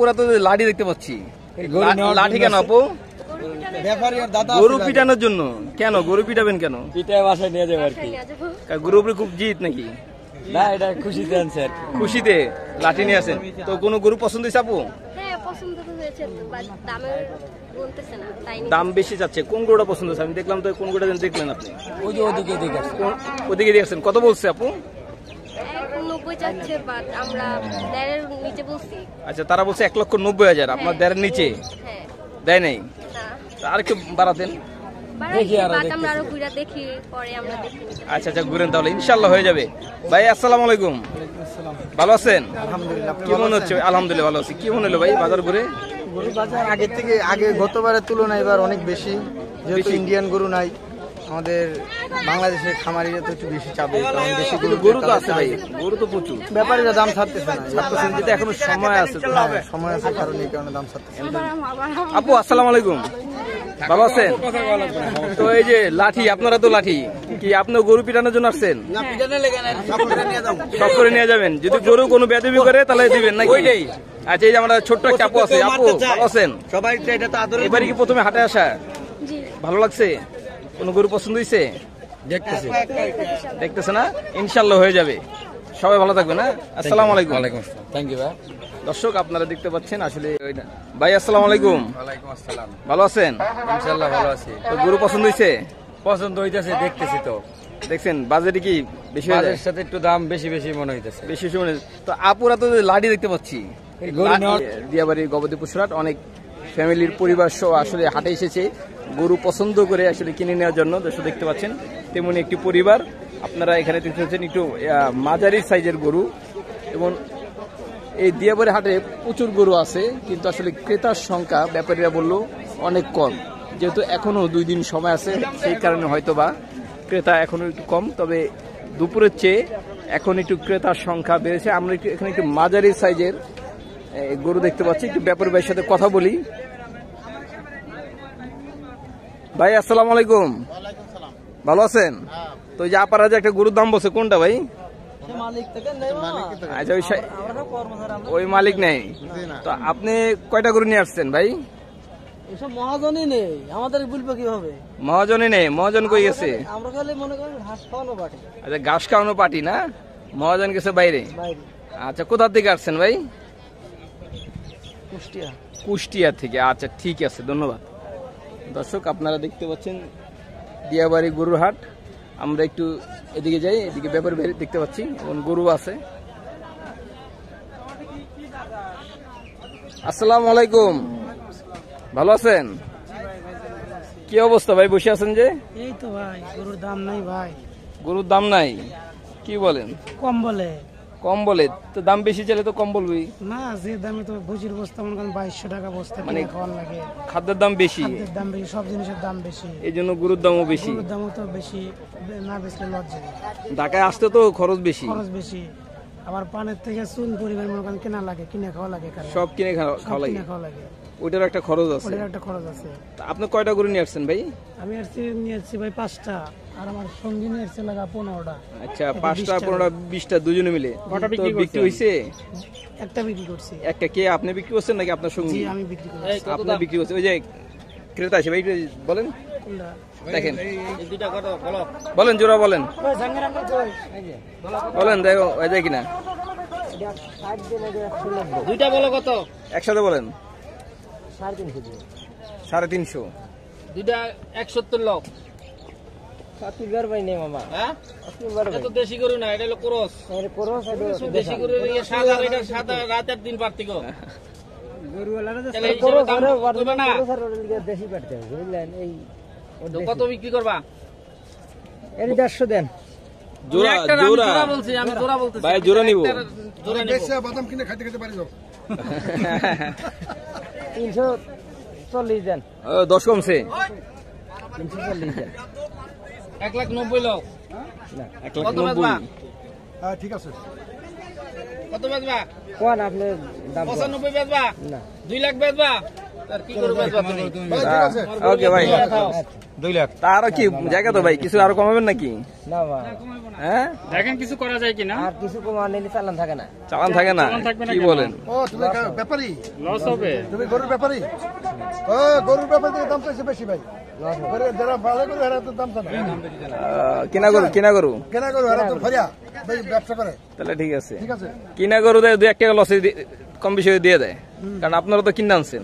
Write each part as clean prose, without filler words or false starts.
আপুরা তো লাঠি দেখতে পাচ্ছি, লাঠি কেন আপু? গরু পিটানোর জন্য। কেন গরু পিটাবেন কেন? পিটায় বাসায় নিয়ে যাবো আর কি। গরুর উপরে খুব জিত নাকি? না, এটা খুশিতে আনছে। খুশিতে লাঠি নিয়ে আসেন। তো কোনো গরু পছন্দ হয়েছে আপু? দাম বেশি যাচ্ছে। কোন গরুটা পছন্দ হচ্ছে? আমি দেখলাম তো, কোন গরুটা দেখলেন আপনি? ওই যে ওদিকে ওদিকে দেখছেন। কত বলছে আপু? 90 চাচ্ছে, বাট আমরা দেড়ের নিচে বলছি। আচ্ছা, তারা বলছে 1,90,000, আপনার দেড়ের নিচে দেয় নাই? আর একটু বাড়াতেন। আচ্ছা আচ্ছা, ঘুরেন তাহলে, ইনশাল্লাহ হয়ে যাবে। ভাই আসসালামু আলাইকুম, ভালো আছেন? আলহামদুলিল্লাহ। কি মনে হচ্ছে? আলহামদুলিল্লাহ ভালো আছি। কি মনে হলো ভাই বাজার ঘুরে? গরু বাজার আগের থেকে, আগে গতবারের তুলনায় এবার অনেক বেশি, যেহেতু ইন্ডিয়ান গরু নাই, আমাদের বাংলাদেশের খামারিরা তো একটু বেশি চাবে, কারণ বেশি গরু তো আছে ভাই, গরু তো প্রচুর। ব্যাপারীরা দাম ছাড়তেছে না, ছাড়তেছেন, যেটা এখনো সময় আছে, সময় আছে, কারণ এই কারণে দাম ছাড়তেছে। আপু আসসালামু আলাইকুম, ভালো আছেন? তো এই যে লাঠি, আপনারা তো লাঠি কি আপনার গরু পিটানোর জন্য আসছেন? সব করে নিয়ে যাবেন। যদি গরু কোনো বেয়াদবি করে তাহলে দিবেন নাকি? আচ্ছা, এই যে আমরা ছোট্ট একটা আপু আছে। আপু ভালো আছেন? এবারে কি প্রথমে হাটে আসা? ভালো লাগছে? কোনো গরু পছন্দ হয়েছে? দেখতেছে না? ইনশাল্লাহ হয়ে যাবে। সবাই ভালো থাকবে না? আসসালামু আলাইকুম। থ্যাংক ইউ ভাই। দর্শক আপনারা দেখতে পাচ্ছেন আসলে ভাই আসসালামু আলাইকুম। ওয়ালাইকুম আসসালাম। ভালো আছেন? ইনশাআল্লাহ ভালো আছি। তো গরু পছন্দ হয়েছে? পছন্দ হইতেছে, দেখতেছি তো। দেখছেন বাজেটে কি বেশি হয়ে যায়? সাথে একটু দাম বেশি বেশি মনে হইতেছে। বেশি মনে। তো আপুরা তো লাঠি দেখতে পাচ্ছি, দিয়াবাড়ি গবাদি পশুরহাট, অনেক ফ্যামিলির পরিবার সহ আসলে হাটে এসেছে গরু পছন্দ করে আসলে কিনে নেওয়ার জন্য। দর্শক দেখতে পাচ্ছেন তেমনি একটি পরিবার আপনারা এখানে দেখতে পাচ্ছেন, একটু মাঝারি সাইজের গরু। এবং এই দিয়াবাড়ি হাটে প্রচুর গরু আছে, কিন্তু আসলে ক্রেতার সংখ্যা ব্যাপারীরা বললো অনেক কম, যেহেতু এখনো 2 দিন সময় আছে, সেই কারণে হয়তোবা ক্রেতা এখনো একটু কম। তবে দুপুরের চেয়ে এখন একটু ক্রেতার সংখ্যা বেড়েছে। আমরা এখানে একটু মাঝারি সাইজের গরু দেখতে পাচ্ছি। একটু ব্যাপারী ভাইয়ের সাথে কথা বলি। ভাই আসসালামু আলাইকুম, ভালো আছেন? তো এই যে আপারা যে একটা গরুর দাম বলছে, কোনটা ভাই? আচ্ছা, ওই মালিক নেই। তো আপনি কয়টা গরু নিয়ে আসছেন ভাই? মহাজনই নেই, আমাদের বলবো কিভাবে? মহাজনই নেই। মহাজন কই গেছে? আমরা খালি মনে করেন ঘাস খাওয়ানো পার্টি। আচ্ছা, ঘাস খাওয়ানো পার্টি না? মহাজন গেছে বাইরে। আচ্ছা, কোথা থেকে আসছেন ভাই? কুষ্টিয়া থেকে। আচ্ছা ঠিক আছে, ধন্যবাদ। দর্শক আপনারা দেখতে পাচ্ছেন দিয়াবাড়ি গরুর হাট। আমরা একটু এদিকে যাই, এদিকে ব্যাপারী ভাই দেখতে পাচ্ছি এবং গরু আছে। আসসালামু আলাইকুম, ভালো আছেন? কি অবস্থা ভাই, বসে আছেন যে? এই তো ভাই, গরুর দাম নাই ভাই। গরুর দাম নাই? কি বলেন? কম বলে। কম বলে? তো দাম বেশি চাইলে তো কম বলবি না, যে দামে তো ভুজির বস্তা মনে করেন 2200 টাকা বস্তা, মানে খাওয়ার লাগে। খাদ্যের দাম বেশি, দাম বেশি, সব জিনিসের দাম বেশি, এই জন্য গরুর দামও বেশি। গরুর দামও তো বেশি, না বেচলে লজ্জা। ঢাকায় আসতে তো খরচ বেশি। আবার পানের থেকে চুন পরিমাণ মনে করেন কেনা লাগে, কিনে খাওয়া লাগে, সব কিনে খাওয়া লাগে। ওইটার একটা খরচ আছে। আপনি কয়টা গরু নিয়ে আসছেন ভাই? আমি নিয়ে আসছি ভাই 5টা, আর আমার সঙ্গী নিয়ে আসছে লাগা 15টা। আচ্ছা, 5টা 15টা 20টা দুজনে মিলে বিক্রি হয়েছে? একটা বিক্রি করছি। একটা কে আপনি বিক্রি করছেন নাকি আপনার সঙ্গী? আমি বিক্রি করছি। আপনি বিক্রি করছেন? ওই যে ক্রেতা আছে ভাই, বলেন। দেখেন বলেন, জোড়া বলেন, বলেন দেখো যায় কিনা। দুইটা বলো কত? একসাথে বলেন। 350। দুইটা 170 লোক। দেশি গরু না, এটা হলো ক্রস। দেশি গরু সাদা, এটা সাদা রাতের দিন পার্থক্য। কত বিক্রি করবা? 150 দেন। জোড়া বলছি আমি, জোড়া বলতেছি ভাই, জোড়া নিব। বাদাম কিনে খাইতে খাইতে পারি 340 দেন। 10 কমছে। 340 দেন। 190 লোক। 190। হ্যাঁ ঠিক আছে। কত বেচবা? কোন আপনি দাম? 95 বেচবা? না। 2 লাখ বেচবা? তার কি করবে ওকে ভাই 2 লাখ। তার কি জায়গা তো ভাই কিছু আরো কমাবেন নাকি? না ভাই হ্যাঁ দেখেন কিছু করা যায় কিনা, আর কিছু কমা নিলে চালান থাকে না। চালান থাকে না, কি বলেন? ও তুমি ব্যাপারী, লস হবে। তুমি গরুর ব্যাপারী? ও গরুর ব্যাপারে দাম চাইছে বেশি ভাই। যারা ভালো করে এরা তো দাম চায় না। কিনা গরু কেনা গরু এরা তো ফরিয়া ভাই ব্যবসা করে। তাহলে ঠিক আছে, ঠিক আছে, কিনা গরু দেয় 2-1 টাকা লসে কম বেশি দিয়ে দেয়, কারণ আপনারা তো কিনে আনছেন।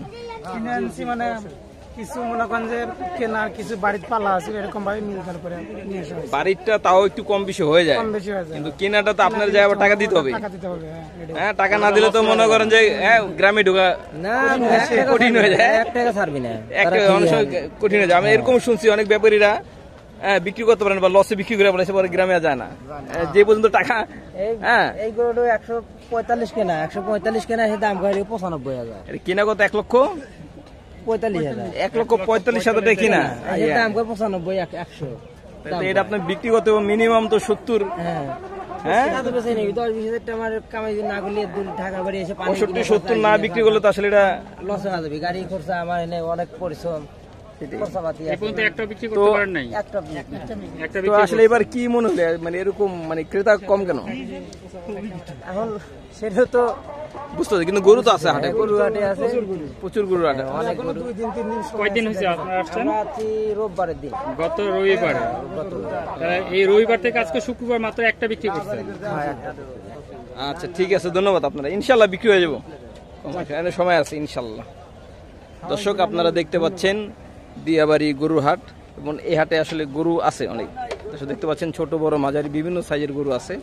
কিনে আনছি মানে কিছু মনে করেন যে কেনার কিছু বাড়িতে পালা আছে এরকম ভাবে মিল করে নিয়ে আসা হয়েছে। বাড়িটা তাও একটু কম বেশি হয়ে যায়, কম বেশি হয়ে যায়, কিন্তু কেনাটা তো আপনার যায় আবার টাকা দিতে হবে। টাকা দিতে হবে। হ্যাঁ, টাকা না দিলে তো মনে করেন যে গ্রামে ঢোকা না কঠিন হয়ে যায়। 1 টাকা ছাড়বি না। একটা অনেক সময় কঠিন হয়ে যায়। আমি এরকম শুনছি অনেক ব্যাপারীরা বিক্রি করতে পারেন বা লসে বিক্রি করে বলেছে, পরে গ্রামে যায় না, যে পর্যন্ত টাকা। হ্যাঁ, এই গরুটা 145 কেনা, 145 কেনা, সে দাম করে 95,000। এটা কিনা কত? 45,000। 1,45,000 টাকা কিনা। এর দাম করে 95, 100। তাহলে এটা আপনার বিক্রি করতে হবে মিনিমাম তো 70। হ্যাঁ হ্যাঁ, 10-20,000 টাকা আমার কামাই না করলে ঢাকা বাড়ি এসে 65-70 না বিক্রি করলে তো আসলে এটা লস হয়ে যাবে। গাড়ি খরচা আমার এনে অনেক পরিশ্রম, খরচাপাতি আছে। এখন তো একটা বিক্রি করতে পারেন নাই। একটা তো আসলে এবার কি মনে হলো, মানে এরকম মানে ক্রেতা কম কেন? এখন সেটা তো বুঝতে পারছি, কিন্তু গরু তো আছে হাটে, গরু হাটে আছে, প্রচুর গরু হাটে। অনেক গরু। কয়দিন হয়েছে আপনারা আসছেন? আমরা আছি রোববারের দিন। গত রবিবারে। তাহলে এই রবিবার থেকে আজকে শুক্রবার মাত্র একটা বিক্রি করছেন। আচ্ছা ঠিক আছে, ধন্যবাদ আপনারা। ইনশাল্লাহ বিক্রি হয়ে যাবো, সময় আছে ইনশাল্লাহ। দর্শক, আপনারা দেখতে পাচ্ছেন দিয়াবাড়ি গরুর হাট, এবং এই হাটে আসলে গরু আছে অনেক। দর্শক দেখতে পাচ্ছেন ছোট বড় মাঝারি বিভিন্ন সাইজের গরু আছে,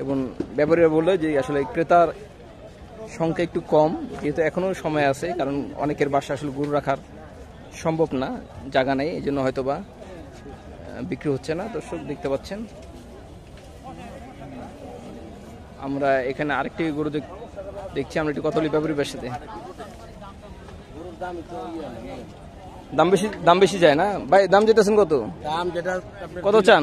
এবং ব্যাপারীরা বললো যে আসলে ক্রেতার সংখ্যা একটু কম, যেহেতু এখনো সময় আছে, কারণ অনেকের বাসা আসলে গরু রাখার সম্ভব না, জায়গা নেই, এই জন্য হয়তো বা বিক্রি হচ্ছে না। দর্শক দেখতে পাচ্ছেন আমরা এখানে আরেকটি গরু দেখছি, আমরা একটু কথা বলি ব্যাপারীর সাথে। দাম বেশি যায় না ভাই? দাম যেতেছেন কত? দাম যেটা কত চান?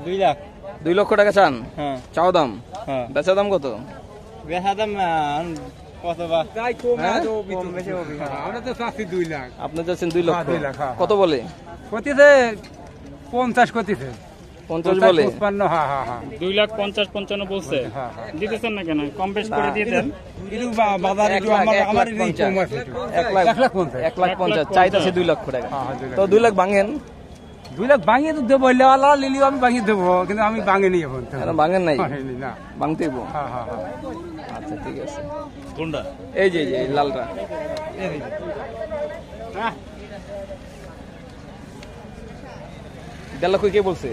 2 লাখ। 2 লক্ষ টাকা চান? হ্যাঁ। চাও দাম? হ্যাঁ। বেচা দাম কত? বেচা দাম কত বা? কম বেশি হবে। আমরা তো চাচ্ছি 2 লাখ। আপনি চাচ্ছেন 2 লক্ষ? 2 লাখ, হ্যাঁ। কত বলে? কতিতে 50 কতিতে 50 বলে? 55। হ্যাঁ হ্যাঁ হ্যাঁ। 2,50,55 বলছে। দিতেছেন না কেন? কম বেশ করে দিয়ে দেন। কিন্তু বাজারে একটু আমার কম আছে। 1,50,000 চাইতেছে 2 লক্ষ টাকা। তো 2 লাখ ভাঙেন? 2 লাখ ভাঙিয়ে তো দেবো, লেওয়ালা লিলিও আমি ভাঙিয়ে দেবো, কিন্তু আমি ভাঙিনি এখন। ভাঙেন নাই? না, ভাঙতে হইব। হ্যাঁ হ্যাঁ হ্যাঁ। আচ্ছা ঠিক আছে। কোনটা? এই যে এই লালটা। 1.5 লক্ষ কে বলছে?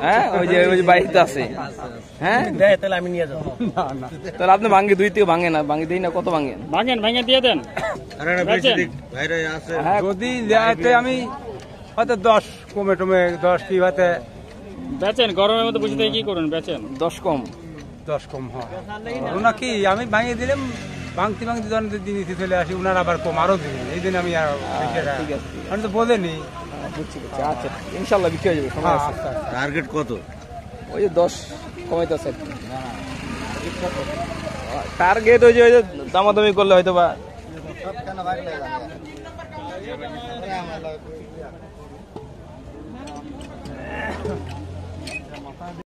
হ্যাঁ, ওই যে বাড়িতে আছে। হ্যাঁ, তাহলে আপনি ভাঙ্গে 2 থেকে ভাঙে না, ভাঙে দিই না, কত ভাঙেন? ভাঙেন দিয়ে দেন। যদি আমি হয়তো 10 কমে টমে 10 কি হয়তো বেচেন, গরমের মধ্যে বুঝতে কি করুন, বেচেন 10 কম। 10 কম হয় নাকি? আমি ভাঙিয়ে দিলাম, ভাঙতে দিতে চলে আসি, উনার আবার কম আরো দিন, এই দিন আমি ঠিক আছে, আমি তো বোঝেনি। বুঝছি। আচ্ছা ইনশাল্লাহ বিক্রি হয়ে যাবে, সময় আছে। টার্গেট কত? ওই যে 10 কমাইতেছে। টার্গেট ওই যে দামাদামি করলে হয়তো বা